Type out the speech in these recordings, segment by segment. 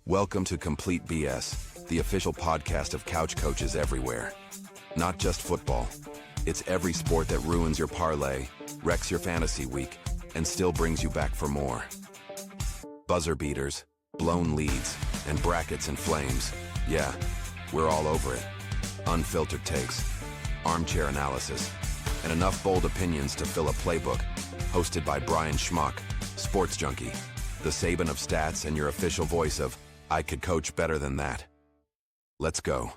Welcome to Complete BS, the official podcast of couch coaches everywhere. Not just football. It's every sport that ruins your parlay, wrecks your fantasy week, and still brings you back for more. Buzzer beaters, blown leads, and brackets and flames. Yeah, we're all over it. Unfiltered takes, armchair analysis, and enough bold opinions to fill a playbook. Hosted by Brien Schmauch, sports junkie, the Saban of stats and your official voice of, I could coach better than that. Let's go.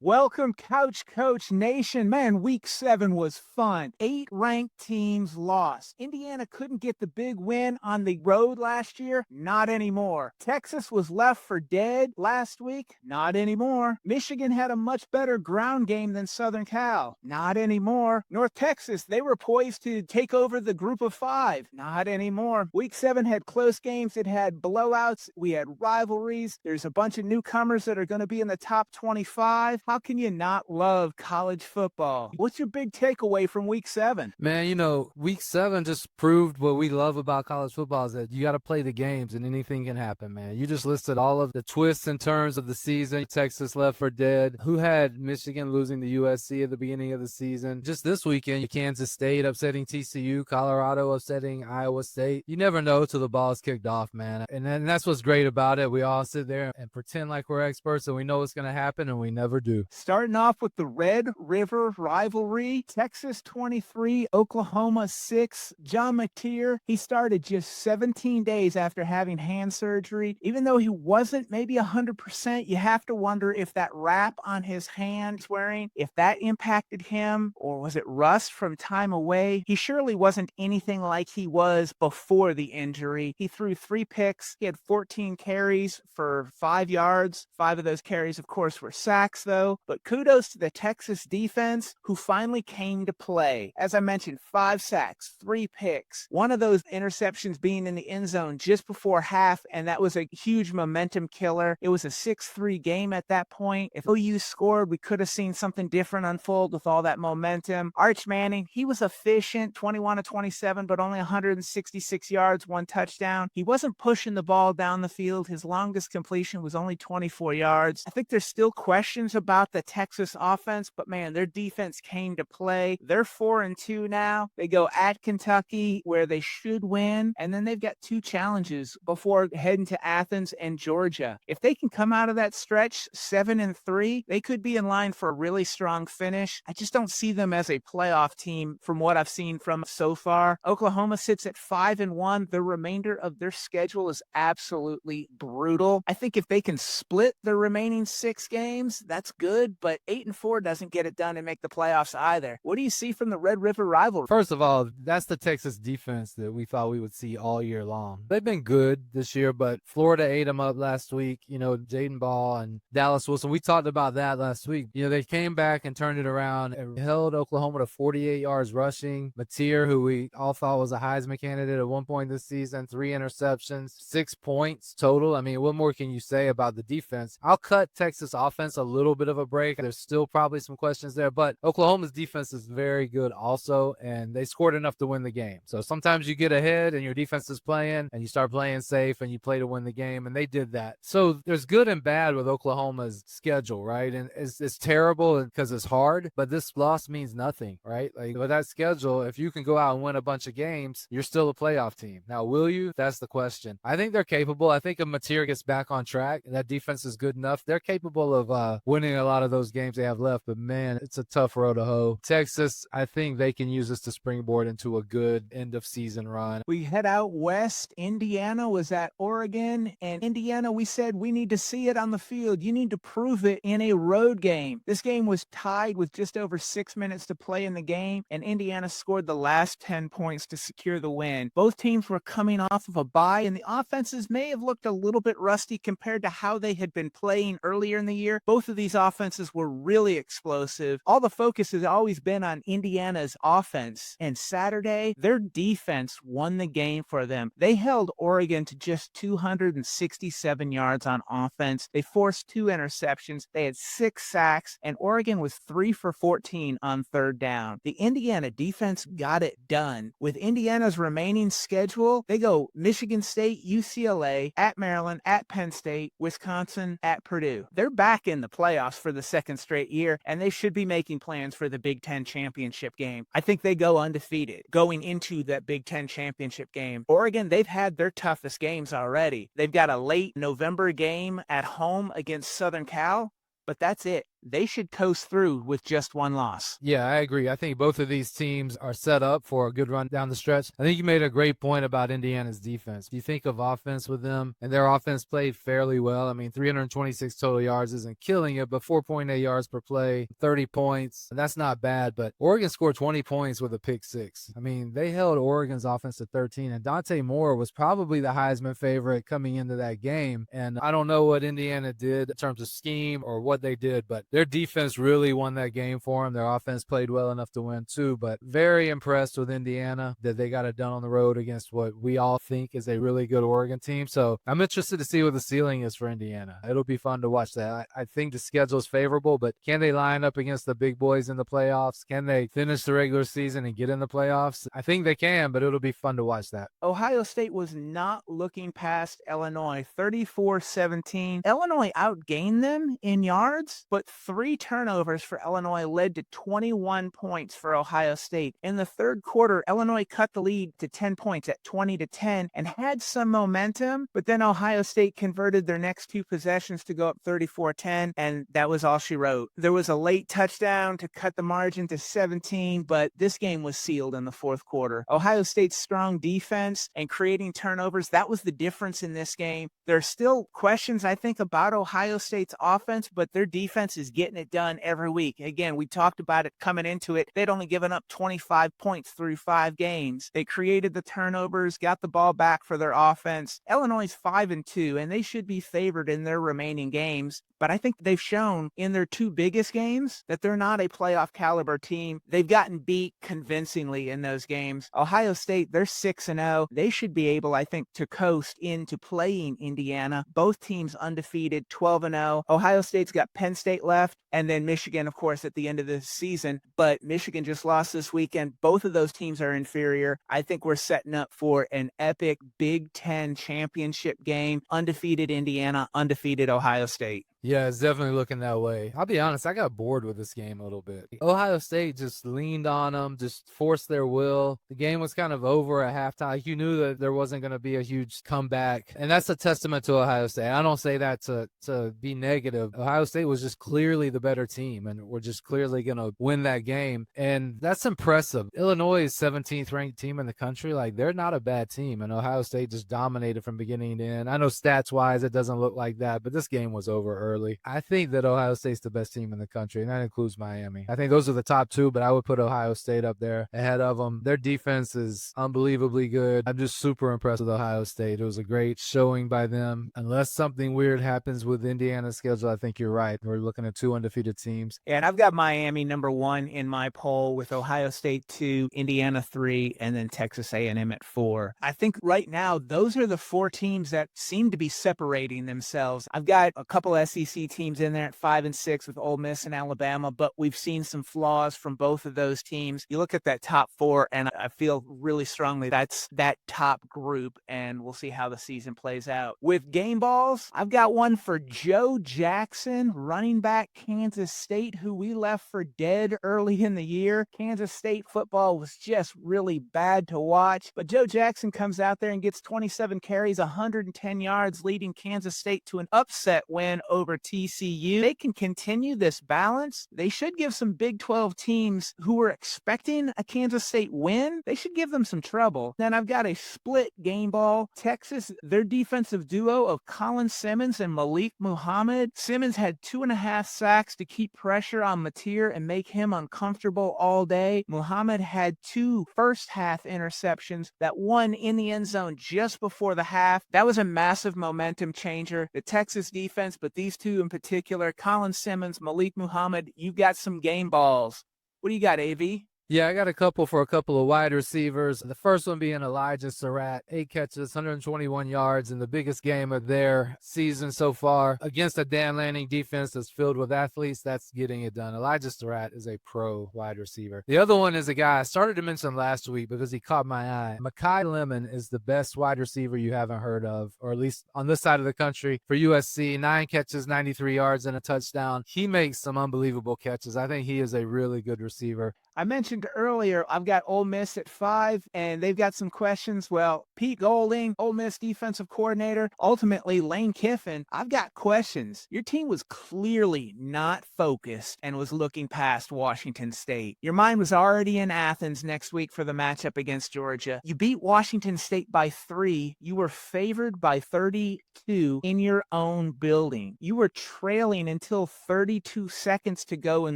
Welcome, Couch Coach Nation. Man, week 7 was fun. 8 ranked teams lost. Indiana couldn't get the big win on the road last year. Not anymore. Texas was left for dead last week. Not anymore. Michigan had a much better ground game than Southern Cal. Not anymore. North Texas, they were poised to take over the group of 5. Not anymore. Week 7 had close games. It had blowouts. We had rivalries. There's a bunch of newcomers that are going to be in the top 25. How can you not love college football? What's your big takeaway from week 7? Man, week 7 just proved what we love about college football is that you got to play the games and anything can happen, man. You just listed all of the twists and turns of the season. Texas left for dead. Who had Michigan losing to USC at the beginning of the season? Just this weekend, Kansas State upsetting TCU, Colorado upsetting Iowa State. You never know till the ball's kicked off, man. And that's what's great about it. We all sit there and pretend like we're experts and we know what's going to happen, and we never do. Starting off with the Red River rivalry, Texas 23, Oklahoma 6. John McTeer, he started just 17 days after having hand surgery. Even though he wasn't maybe 100%, you have to wonder if that wrap on his hand wearing, if that impacted him, or was it rust from time away? He surely wasn't anything like he was before the injury. He threw 3 picks. He had 14 carries for 5 yards. 5 of those carries, of course, were sacks, though. But kudos to the Texas defense who finally came to play. As I mentioned, 5 sacks, 3 picks, one of those interceptions being in the end zone just before half, and that was a huge momentum killer. It was a 6-3 game at that point. If OU scored, we could have seen something different unfold with all that momentum. Arch Manning, he was efficient, 21 of 27, but only 166 yards, 1 touchdown. He wasn't pushing the ball down the field. His longest completion was only 24 yards. I think there's still questions about the Texas offense, but man, their defense came to play. They're 4-2 now. They go at Kentucky, where they should win, and then they've got 2 challenges before heading to Athens and Georgia. If they can come out of that stretch 7-3, they could be in line for a really strong finish. I just don't see them as a playoff team from what I've seen from so far. Oklahoma sits at 5-1. The remainder of their schedule is absolutely brutal. I think if they can split the remaining 6 games, that's good, but 8-4 doesn't get it done and make the playoffs either. What do you see from the Red River rivalry? First of all, that's the Texas defense that we thought we would see all year long. They've been good this year, but Florida ate them up last week. Jaden Ball and Dallas Wilson, we talked about that last week. They came back and turned it around and held Oklahoma to 48 yards rushing. Mateer, who we all thought was a Heisman candidate at one point this season, 3 interceptions, 6 points total. I mean, what more can you say about the defense? I'll cut Texas offense a little bit of a break. There's still probably some questions there, but Oklahoma's defense is very good also, and they scored enough to win the game. So sometimes you get ahead and your defense is playing and you start playing safe and you play to win the game, and they did that. So there's good and bad with Oklahoma's schedule, right? And it's terrible because it's hard, but this loss means nothing, right? Like with that schedule, if you can go out and win a bunch of games, you're still a playoff team. Now, will you? That's the question. I think they're capable. I think if Mateer gets back on track and that defense is good enough, they're capable of winning a lot of those games they have left, but man, it's a tough road to hoe. Texas, I think they can use this to springboard into a good end of season run. We head out west. Indiana was at Oregon, and Indiana, we said we need to see it on the field. You need to prove it in a road game. This game was tied with just over 6 minutes to play in the game, and Indiana scored the last 10 points to secure the win. Both teams were coming off of a bye, and the offenses may have looked a little bit rusty compared to how they had been playing earlier in the year. Both of these offenses offenses were really explosive. All the focus has always been on Indiana's offense. And Saturday, their defense won the game for them. They held Oregon to just 267 yards on offense. They forced 2 interceptions. They had 6 sacks, and Oregon was 3 for 14 on third down. The Indiana defense got it done. With Indiana's remaining schedule, they go Michigan State, UCLA, at Maryland, at Penn State, Wisconsin, at Purdue. They're back in the playoffs for the second straight year, and they should be making plans for the Big Ten championship game. I think they go undefeated going into that Big Ten championship game. Oregon, they've had their toughest games already. They've got a late November game at home against Southern Cal, but that's it. They should coast through with just 1 loss. Yeah, I agree. I think both of these teams are set up for a good run down the stretch. I think you made a great point about Indiana's defense. If you think of offense with them, and their offense played fairly well. I mean, 326 total yards isn't killing it, but 4.8 yards per play, 30 points. That's not bad, but Oregon scored 20 points with a pick 6. I mean, they held Oregon's offense to 13, and Dante Moore was probably the Heisman favorite coming into that game. And I don't know what Indiana did in terms of scheme or what they did, but their defense really won that game for them. Their offense played well enough to win too, but very impressed with Indiana that they got it done on the road against what we all think is a really good Oregon team. So I'm interested to see what the ceiling is for Indiana. It'll be fun to watch that. I think the schedule is favorable, but can they line up against the big boys in the playoffs? Can they finish the regular season and get in the playoffs? I think they can, but it'll be fun to watch that. Ohio State was not looking past Illinois, 34-17. Illinois outgained them in yards, but 3 turnovers for Illinois led to 21 points for Ohio State. In the third quarter, Illinois cut the lead to 10 points at 20-10 and had some momentum, but then Ohio State converted their next 2 possessions to go up 34-10, and that was all she wrote. There was a late touchdown to cut the margin to 17, but this game was sealed in the fourth quarter. Ohio State's strong defense and creating turnovers, that was the difference in this game. There are still questions, I think, about Ohio State's offense, but their defense is getting it done every week. Again, we talked about it coming into it. They'd only given up 25 points through 5 games. They created the turnovers, got the ball back for their offense. Illinois is 5-2, and they should be favored in their remaining games. But I think they've shown in their 2 biggest games that they're not a playoff caliber team. They've gotten beat convincingly in those games. Ohio State, they're 6-0. They should be able, I think, to coast into playing Indiana. Both teams undefeated, 12-0. Ohio State's got Penn State left, and then Michigan, of course, at the end of the season. But Michigan just lost this weekend. Both of those teams are inferior. I think we're setting up for an epic Big Ten championship game. Undefeated Indiana, undefeated Ohio State. Yeah, it's definitely looking that way. I'll be honest, I got bored with this game a little bit. Ohio State just leaned on them, just forced their will. The game was kind of over at halftime. You knew that there wasn't going to be a huge comeback, and that's a testament to Ohio State. I don't say that to be negative. Ohio State was just clearly the better team, and we're just clearly going to win that game, and that's impressive. Illinois is 17th ranked team in the country. Like, they're not a bad team, and Ohio State just dominated from beginning to end. I know stats-wise it doesn't look like that, but this game was over early. I think that Ohio State's the best team in the country, and that includes Miami. I think those are the top 2, but I would put Ohio State up there ahead of them. Their defense is unbelievably good. I'm just super impressed with Ohio State. It was a great showing by them. Unless something weird happens with Indiana's schedule, I think you're right. We're looking at 2 undefeated teams. And I've got Miami number 1 in my poll, with Ohio State 2, Indiana 3, and then Texas A&M at 4. I think right now those are the 4 teams that seem to be separating themselves. I've got a couple SEC teams in there at 5 and 6 with Ole Miss and Alabama, but we've seen some flaws from both of those teams. You look at that top 4, and I feel really strongly that's that top group, and we'll see how the season plays out. With game balls, I've got one for Joe Jackson, running back, Kansas State, who we left for dead early in the year. Kansas State football was just really bad to watch, but Joe Jackson comes out there and gets 27 carries, 110 yards, leading Kansas State to an upset win over TCU. They can continue this balance. They should give some Big 12 teams who were expecting a Kansas State win, they should give them some trouble. Then I've got a split game ball. Texas, their defensive duo of Colin Simmons and Malik Muhammad. Simmons had 2.5 sacks to keep pressure on Mateer and make him uncomfortable all day. Muhammad had 2 first-half interceptions, that one in the end zone just before the half. That was a massive momentum changer. The Texas defense, but these these two in particular, Colin Simmons, Malik Muhammad. You've got some game balls. What do you got, AV? Yeah, I got a couple for a couple of wide receivers. The first one being Elijah Surratt, 8 catches, 121 yards in the biggest game of their season so far against a Dan Lanning defense that's filled with athletes. That's getting it done. Elijah Surratt is a pro wide receiver. The other one is a guy I started to mention last week because he caught my eye. Mekhi Lemon is the best wide receiver you haven't heard of, or at least on this side of the country for USC. 9 catches, 93 yards, and a touchdown. He makes some unbelievable catches. I think he is a really good receiver. I mentioned earlier, I've got Ole Miss at 5, and they've got some questions. Well, Pete Golding, Ole Miss defensive coordinator, ultimately Lane Kiffin, I've got questions. Your team was clearly not focused and was looking past Washington State. Your mind was already in Athens next week for the matchup against Georgia. You beat Washington State by 3. You were favored by 32 in your own building. You were trailing until 32 seconds to go in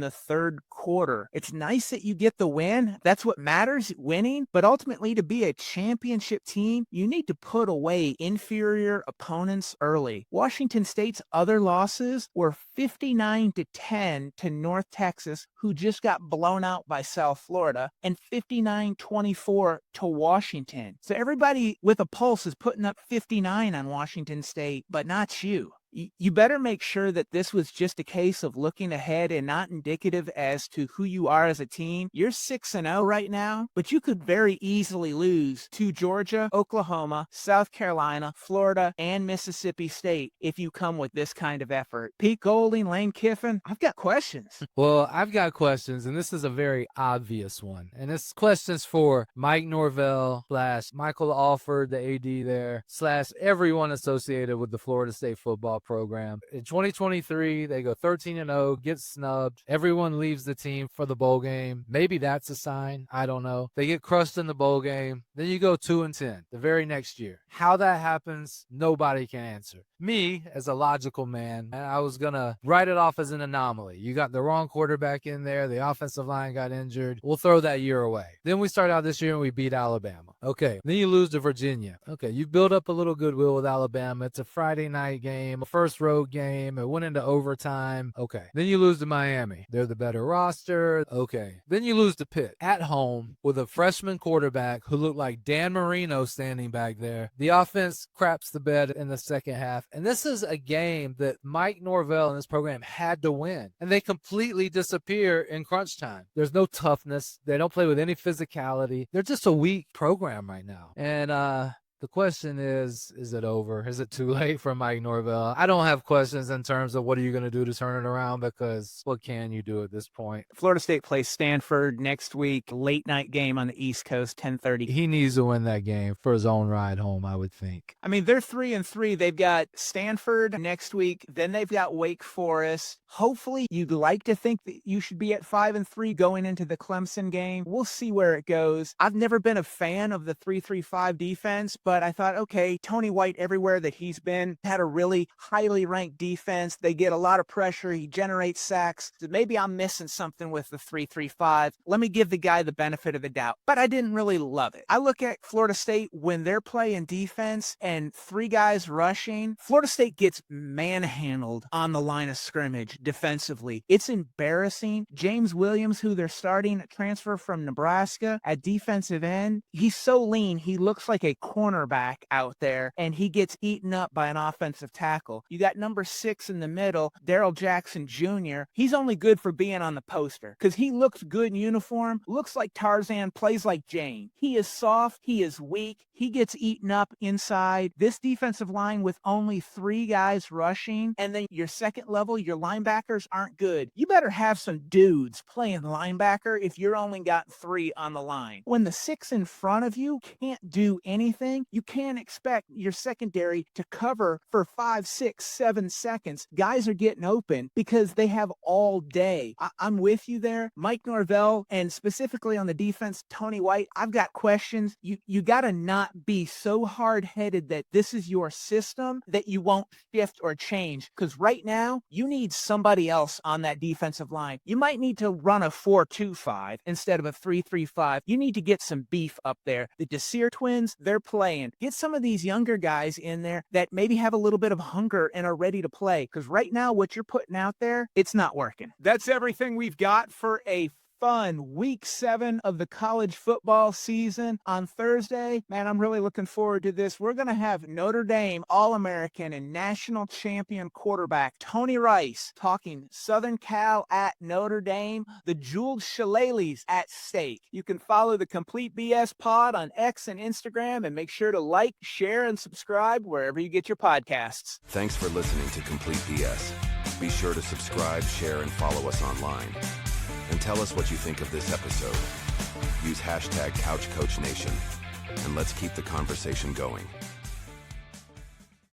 the third quarter. It's nice that you get the win. That's what matters, winning. But ultimately, to be a championship team, you need to put away inferior opponents early. Washington State's other losses were 59-10 to North Texas, who just got blown out by South Florida, and 59-24 to Washington. So everybody with a pulse is putting up 59 on Washington State, but not you. You better make sure that this was just a case of looking ahead and not indicative as to who you are as a team. You're 6-0 right now, but you could very easily lose to Georgia, Oklahoma, South Carolina, Florida, and Mississippi State if you come with this kind of effort. Pete Golding, Lane Kiffin, I've got questions. Well, I've got questions, and this is a very obvious one. And it's questions for Mike Norvell / Michael Alford, the AD there, / everyone associated with the Florida State football program. In 2023, they go 13-0, get snubbed. Everyone leaves the team for the bowl game. Maybe that's a sign. I don't know. They get crushed in the bowl game. Then you go 2-10 the very next year. How that happens, nobody can answer. Me, as a logical man, I was going to write it off as an anomaly. You got the wrong quarterback in there. The offensive line got injured. We'll throw that year away. Then we start out this year and we beat Alabama. Okay. Then you lose to Virginia. Okay. You build up a little goodwill with Alabama. It's a Friday night game, a first road game. It went into overtime. Okay. Then you lose to Miami. They're the better roster. Okay. Then you lose to Pitt at home with a freshman quarterback who looked like Dan Marino standing back there. The offense craps the bed in the second half. And this is a game that Mike Norvell and his program had to win. And they completely disappear in crunch time. There's no toughness. They don't play with any physicality. They're just a weak program right now. And the question is it over? Is it too late for Mike Norvell? I don't have questions in terms of what are you going to do to turn it around, because what can you do at this point? Florida State plays Stanford next week, late night game on the East Coast, 10:30. He needs to win that game for his own ride home, I would think. I mean, they're 3-3. They've got Stanford next week. Then they've got Wake Forest. Hopefully, you'd like to think that you should be at 5-3 going into the Clemson game. We'll see where it goes. I've never been a fan of the 3-3-5 defense, but I thought, okay, Tony White, everywhere that he's been, had a really highly ranked defense. They get a lot of pressure. He generates sacks. So maybe I'm missing something with the 3-3-5. Let me give the guy the benefit of the doubt. But I didn't really love it. I look at Florida State when they're playing defense and 3 guys rushing. Florida State gets manhandled on the line of scrimmage defensively. It's embarrassing. James Williams, who they're starting, transfer from Nebraska at defensive end, he's so lean. He looks like a cornerback out there, and he gets eaten up by an offensive tackle. You got number 6 in the middle, Darrell Jackson Jr. He's only good for being on the poster because he looks good in uniform, looks like Tarzan, plays like Jane. He is soft. He is weak. He gets eaten up inside. This defensive line with only 3 guys rushing, and then your second level, your linebackers aren't good. You better have some dudes playing linebacker if you're only got 3 on the line. When the 6 in front of you can't do anything, you can't expect your secondary to cover for 5, 6, 7 seconds. Guys are getting open because they have all day. I'm with you there. Mike Norvell, and specifically on the defense, Tony White, I've got questions. You got to not be so hard-headed that this is your system that you won't shift or change, because right now you need somebody else on that defensive line. You might need to run a 4-2-5 instead of a 3-3-5. You need to get some beef up there. The Desir twins, they're playing playing. Get some of these younger guys in there that maybe have a little bit of hunger and are ready to play. Because right now, what you're putting out there, it's not working. That's everything we've got for a fun week 7 of the college football season on Thursday. Man, I'm really looking forward to this. We're going to have Notre Dame All-American and national champion quarterback Tony Rice talking Southern Cal at Notre Dame, the jeweled shillelaghs at stake. You can follow the Complete BS Pod on X and Instagram, and make sure to like, share, and subscribe wherever you get your podcasts. Thanks for listening to Complete BS. Be sure to subscribe, share, and follow us online. And tell us what you think of this episode. Use hashtag CouchCoachNation, and let's keep the conversation going.